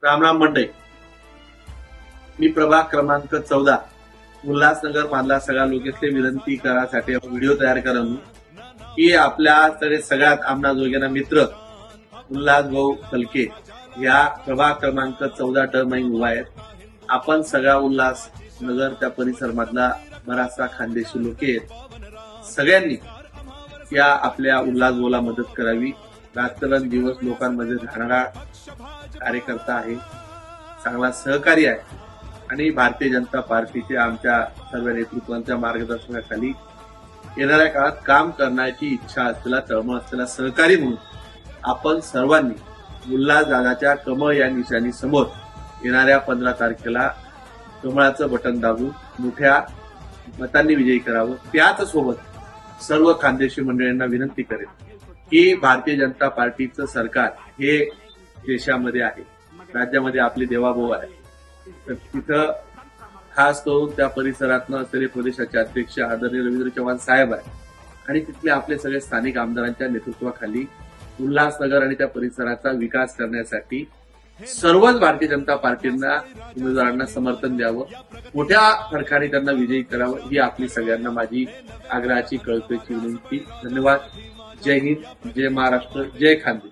रामराम मंडई, मी प्रभाग क्रमांक 14 उल्हासनगर मधला सगळ्या लोकेसले विनंती करासाठी व्हिडिओ तयार करून की आपल्या सगळ्यात आमना जोगेना मित्र उल्हास भाऊ फलके या प्रभाग क्रमांक 14 टर्म उभा आहेत. आपण सगळा उल्हास नगर त्या परिसर मधला बराचसा खानदेशी लोक आहेत. सगळ्यांनी या आपल्या उल्हास भाऊला मदत करावी. रात्रंदिवस लोकांमध्ये राहणारा कार्यकर्ता आहे, चांगला सहकारी आहे आणि भारतीय जनता पार्टीच्या आमच्या सर्व नेतृत्वांच्या मार्गदर्शनाखाली येणाऱ्या काळात काम करण्याची इच्छा असलेला तळमळ असलेला सहकारी म्हणून आपण सर्वांनी उल्हास दादाच्या कमळ या निशाणी समोर येणाऱ्या 15 तारखेला कमळाचं बटन दाबून मोठ्या मतांनी विजयी करावं. त्याच सोबत सर्व खानदेशी मंडळींना विनंती करेन की भारतीय जनता पार्टीचं सरकार हे देशामध्ये आहे, राज्यामध्ये आपले देवाभाऊ आहे. तर तिथं खास करून त्या परिसरातनं असलेले प्रदेशाचे अध्यक्ष आदरणीय रवींद्र चव्हाण साहेब आहे आणि तिथले आपले सगळे स्थानिक आमदारांच्या नेतृत्वाखाली उल्हासनगर आणि त्या परिसराचा विकास करण्यासाठी सर्वच भारतीय जनता पार्टींना उमेदवारांना समर्थन द्यावं, मोठ्या फरकाने त्यांना विजयी करावं ही आपली सगळ्यांना माझी आग्रहाची कळकळीची विनंती. धन्यवाद. जय हिंद, जय महाराष्ट्र, जय खानदेश.